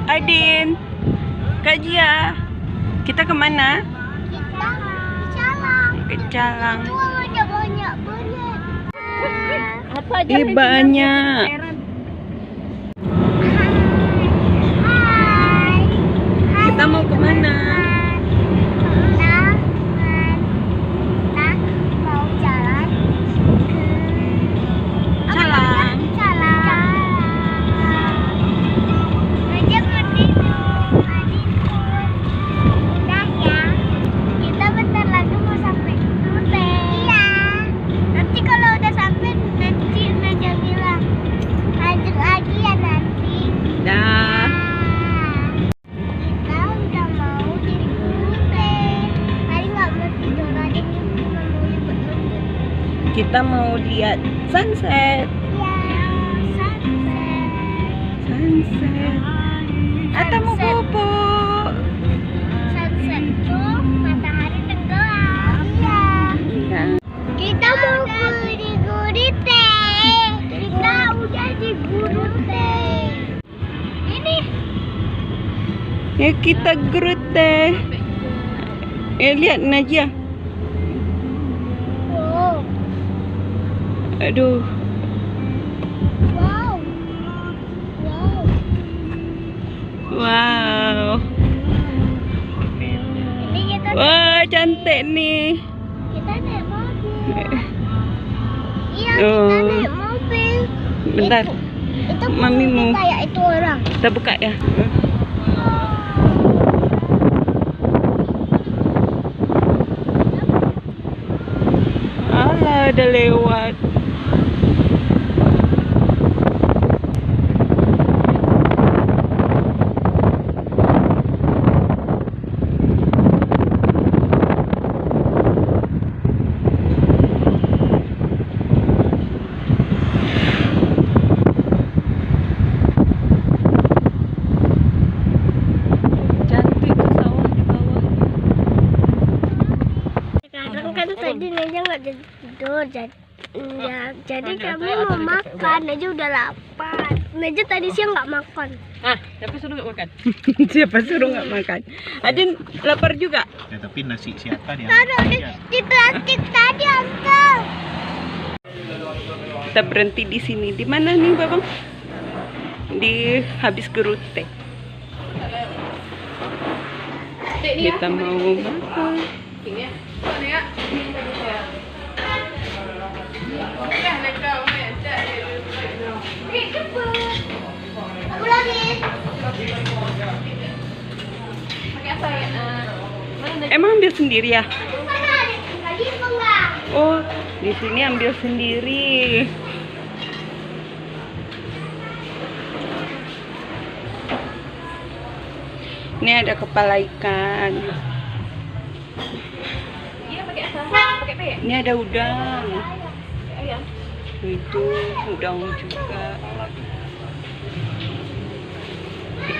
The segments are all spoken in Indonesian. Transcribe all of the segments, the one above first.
Adin, Kak Jia, kita kemana? Kita ke Calang. Ke Calang. Itu ada banyak banget. Apa aja? Banyak. Hai. Kita mau kemana? Kita mau jalan ke Calang. Calang. Raja mau tidur. Udah ya. Kita bentar lagi mau sampai Rute. Iya. Nanti kalau udah sampai nanti Raja bilang lanjut lagi ya nanti. Dah. Kita udah mau di Rute. Tadi nggak mau tidur lagi cuma mau libur-libur. Kita mau lihat sunset. Ya, sunset. Sunset. Atau mau bobo? Sunset tuh matahari tenggelam. Iya. Ya. Kita mau di Gurite. Kita udah di Gurite. Ini Ya kita Grute. Lihat Najia. wow, Aduh. wow, wow. Wow. Ini kita Wah, cantik nih. naik mobil. Iya, Oh. kita naik mobil. Bentar, Itu Mami mobil mau- kayak itu orang. kita buka ya. Alah, udah lewat. Cantik tuh sawah di bawah. Sekarang kan tadi Neja nggak jadi tidur, jadi kami mau makan. Neja udah lapar. Neja tadi siang nggak makan. Siapa suruh nggak makan? Siapa suruh nggak makan? Adin lapar juga. Ya, tapi nasi siapa dia? Taruh di plastik tadi, Uncle. Kita berhenti di sini. Di mana nih, Babang? Di habis Gerute. Kita mau makan. Aku lagi. Emang ambil sendiri ya? Mana ada tadi enggak? Oh, di sini ambil sendiri. Ini ada kepala ikan. Ini ada udang. Itu udang juga.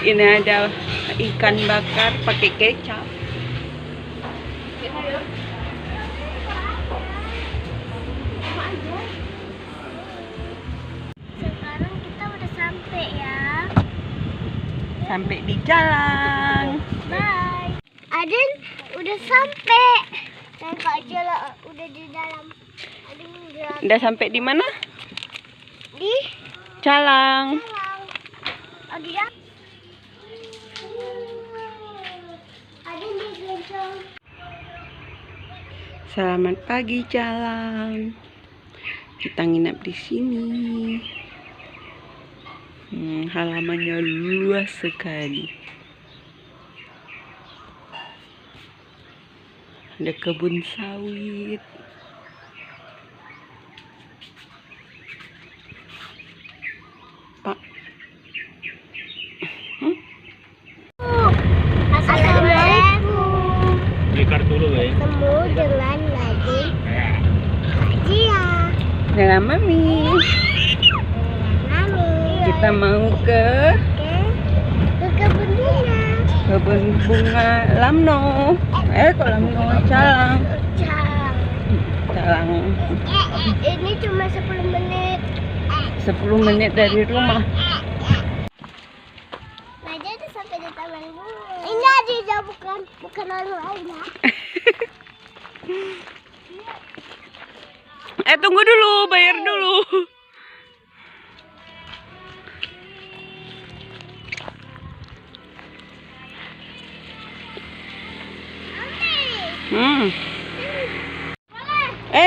Ini ada ikan bakar pakai kecap. Sekarang kita udah sampai ya. Sampai di Calang. Bye. Adin udah sampai. Dan Kak Jela udah di dalam. Adin udah Udah sampai di mana? di Calang. dalam. Oh, di dalam. Adin di gendong. Selamat pagi Calang. Kita nginap di sini. Halamannya luas sekali. Ada kebun sawit. Pak. Assalamualaikum. Beli kartu dulu ya. Ketemu dengan lagi Kak Jia. Dengan Mami. Mami. Kita mau ke kebun bunga. kebun bunga Lamno. Kok Lamno? Calang. Calang. Calang. Ini cuma 10 menit. 10 menit dari rumah. Naja udah sampai di taman bunga. Ini Aziza bukan orang lain ya. Tunggu dulu, bayar dulu.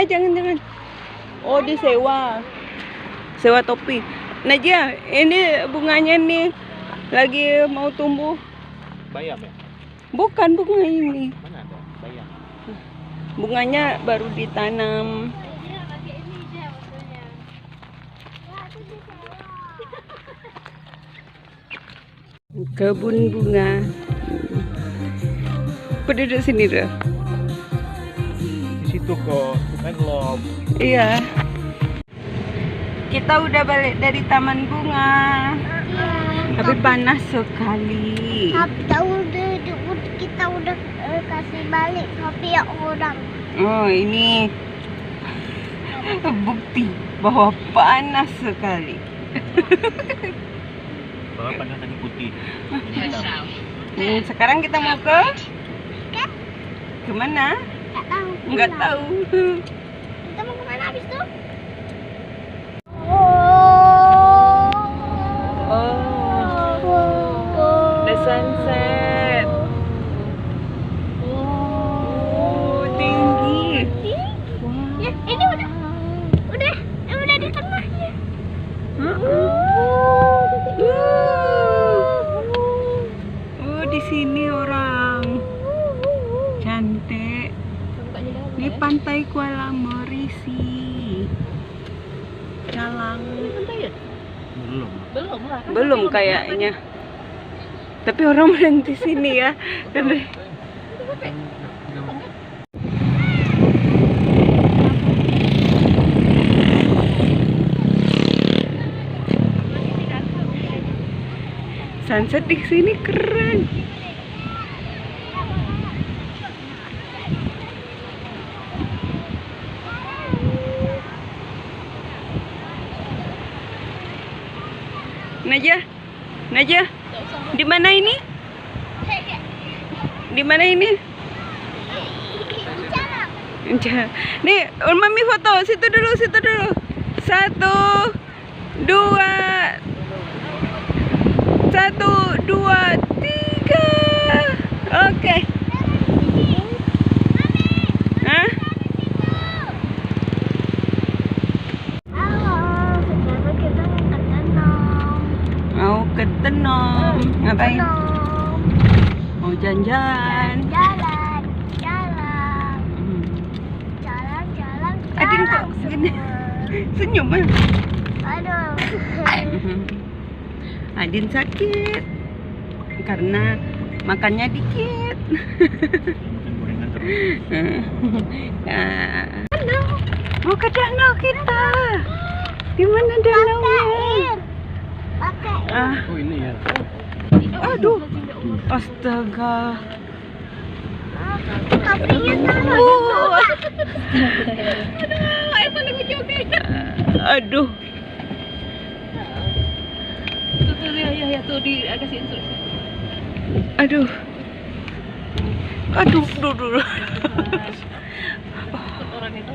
Jangan. Oh, disewa. Sewa topi. Najia, ini bunganya nih lagi mau tumbuh. Bayam ya? Bukan bunga ini. Mana ada? Bayam. Bunganya baru ditanam. Kebun bunga. Duduk sini deh. Di situ kok, bukan lom. Iya. Kita udah balik dari taman bunga. Tapi panas sekali. Kita udah kasih balik kopi ya orang. Oh, ini bukti bahwa panas sekali. Bawa panas tadi putih. Sekarang kita mau ke kemana? Nggak tahu. Kita mau kemana habis itu? The sunset. Tinggi. Ya, ini udah di tengahnya. Di sini orang cantik. Ini pantai Kuala Morisi. Calang. Belum kayaknya. Tapi orang berhenti sini ya. Sunset di sini keren. Najah, di mana ini? Di mana ini? Nih, Mami foto. Situ dulu. 1, 2, 3. Oke. Hah? Mau ke Tenom. Ngapain? Mau jalan-jalan. Adin kok segini senyum ya? Aduh. Adin sakit karena makannya dikit. Makan gorengan terus. Mau ke danau kita. Di mana danaunya? Oh ini ya. Aduh, astaga. Kopinya taruh. Aduh. Tuh dikasih instruksi. Aduh. Orang itu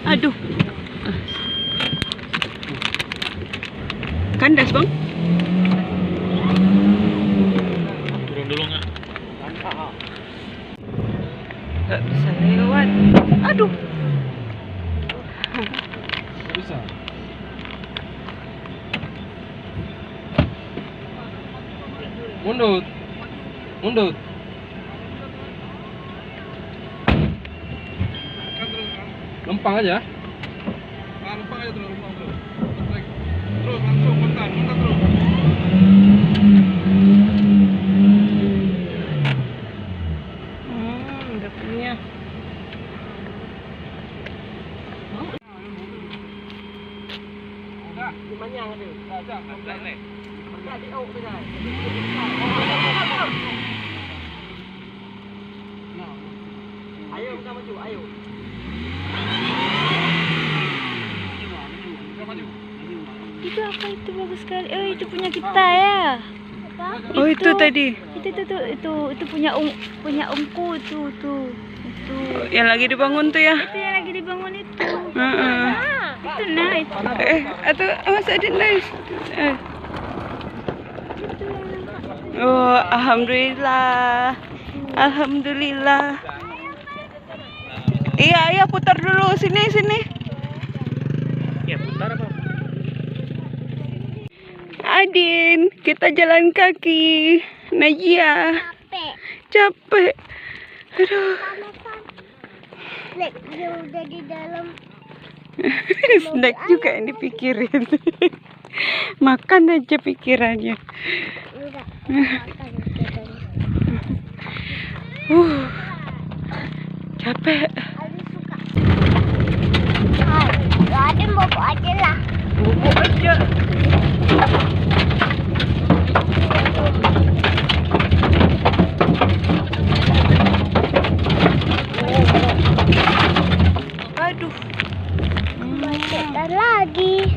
Aduh. Kandas, Bang. Turun dulu nggak? Nggak bisa lewat. Aduh. Nggak bisa. Mundut. Lempang aja. Lempang aja terus. Terus langsung mentar terus. Udah punya. gimana yang ada? Ayo kita maju, ayo. itu apa itu bagus sekali. Oh, itu punya kita ya. Oh, itu tadi. Itu punya omku tuh. Itu yang lagi dibangun tuh ya. Itu yang lagi dibangun itu. Itu nice. Atau Mas Adin nice. Oh, alhamdulillah. Alhamdulillah. Iya, putar dulu sini. Ya, putar apa? Adin, kita jalan kaki. Najia, capek. Aduh. Snack dia udah di dalam. Snack juga yang dipikirin. Makan aja pikirannya. Enggak. Capek. Adin bobo aja lah. Bobo aja. Aduh. Macetan lagi.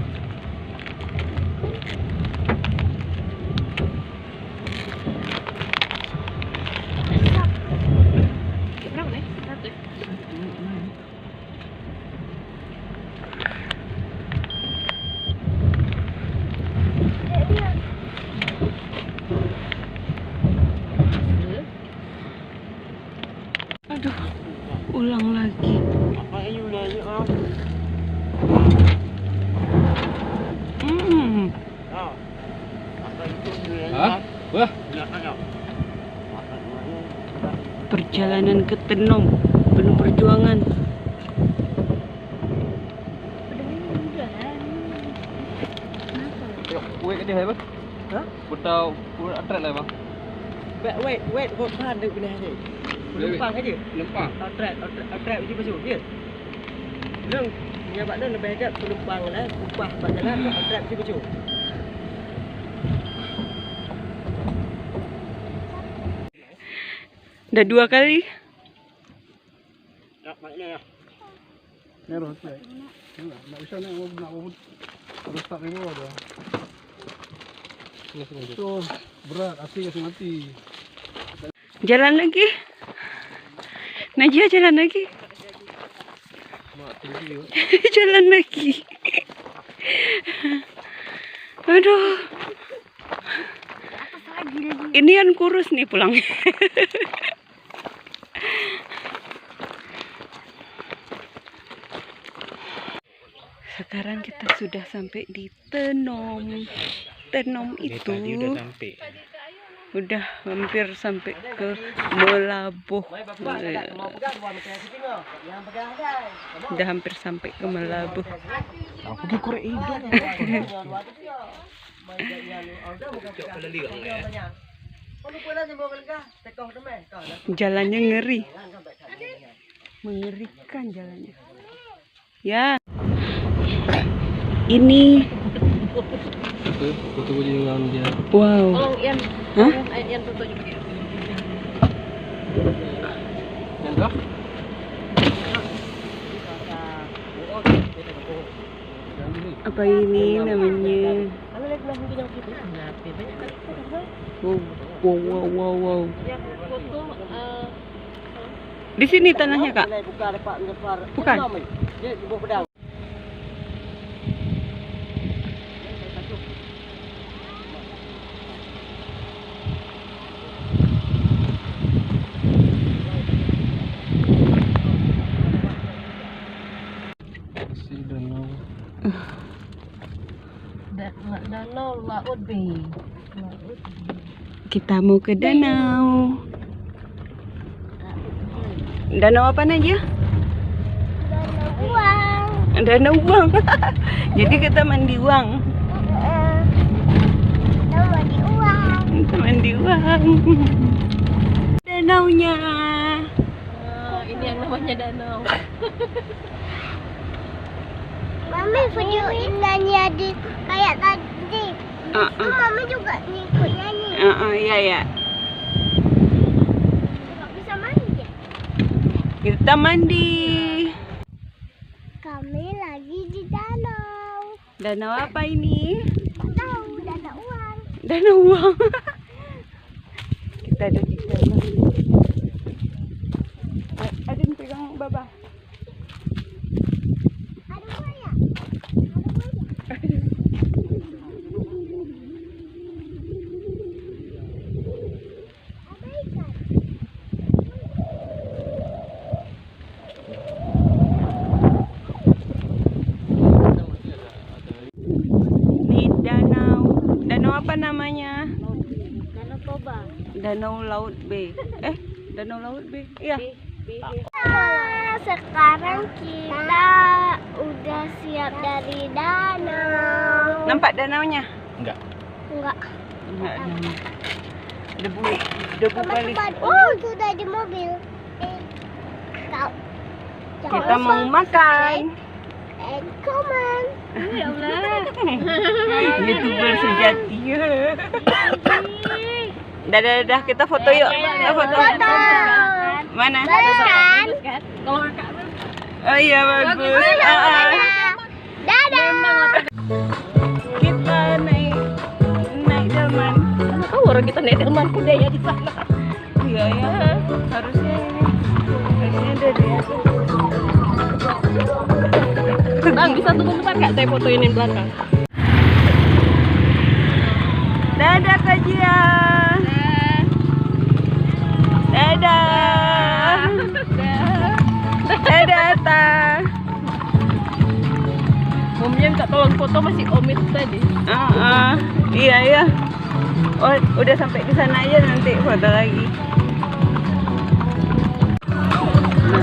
Berapa nih? 1. Aduh. Ulang lagi. Hah? Wah, Perjalanan ke Tenom penuh perjuangan. kue cái này bác. Hả? Một tàu, kue ăn trại này bác. Wait, kok pan dek pindah aja. Lempang aja. Lempang. Trap itu pasal dia. Nang, ya Pak Don lebih dekat penumpang lah, upah bagaimana tu trap itu pasal. Udah 2 kali. Tak maknanya ya. Meron sih. Nggak bisa nih, nggak harus tak ini ada. Itu berat, asli kasih mati. Jalan lagi. Najia jalan lagi. Jalan lagi. Aduh. Ini yang kurus nih pulang. Sekarang kita sudah sampai di Tenom. Tenom itu udah hampir sampai ke Melabuh. Udah hampir sampai ke Melabuh. Aku pergi korek hidung. Jalannya ngeri. Mengerikan jalannya. Ya. Ini Foto dengan dia. wow. Tolong Ian. Hah? Ian foto juga. Yang dah? Apa ini namanya? Kalau lihat belakang yang gitu, kenapa banyak kali Wow. yang foto Di sini tanahnya, Kak? Bukan. Dia di bawah pedang. Si danau. danau laut B. Kita mau ke danau. Danau apa Najia? Uang. Danau uang. Jadi kita mandi uang. Tahu di uang. Kita mandi uang. Danaunya. Ini yang namanya danau. Mami videoin nyanyi di kayak tadi. Itu Mami juga ngikut nyanyi. Iya. Nggak bisa mandi ya? Kita mandi. Kami lagi di danau. Danau apa ini? Tahu, dana uang. Danau uang. Kita ada di dalam. Ada yang pegang Baba. Ada buaya. Ada ikan. Ini danau. Danau apa namanya? Danau Toba. Danau Laut B. Danau Laut B. Iya. Sekarang kita udah siap dari danau. Nampak danaunya? Enggak. Enggak. Enggak ada. Debu balik. Teman-teman, oh sudah di mobil. Kau. Kita mau makan. Komen. Ya Allah. YouTuber sejati. Dadah, kita foto yuk. Kita foto. Mana? Bagus kan? Kalau kakak tuh Oh iya bagus. Dadah. Kita naik delman. tahu orang kita naik delman kuda ya di sana. Iya ya. Harusnya ini. Harusnya ada dia. Bang, bisa tunggu bentar nggak saya fotoin yang belakang? Dadah Kak Jia. Dadah. Dadah Ata. Omnya minta tolong foto masih om itu tadi. Iya ya. Oh, udah sampai di sana aja nanti foto lagi.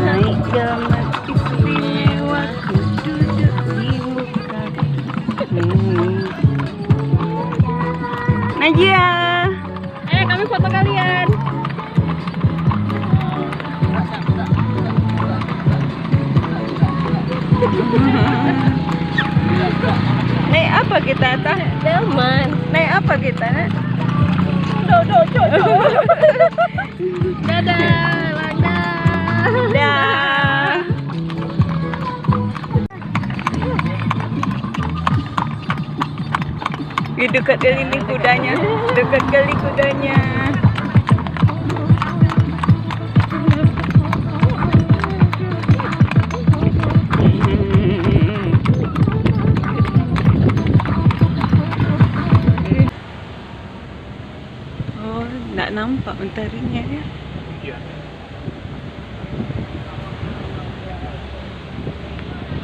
Naik delman istimewa, duduk di muka. Najia. Kami foto kalian. Naik apa kita Ata? Delman. Naik apa kita? Dadah, Landa. Dah. Dekat kali ini kudanya. Dekat kali kudanya. Oh, tak nampak mentarinya ya.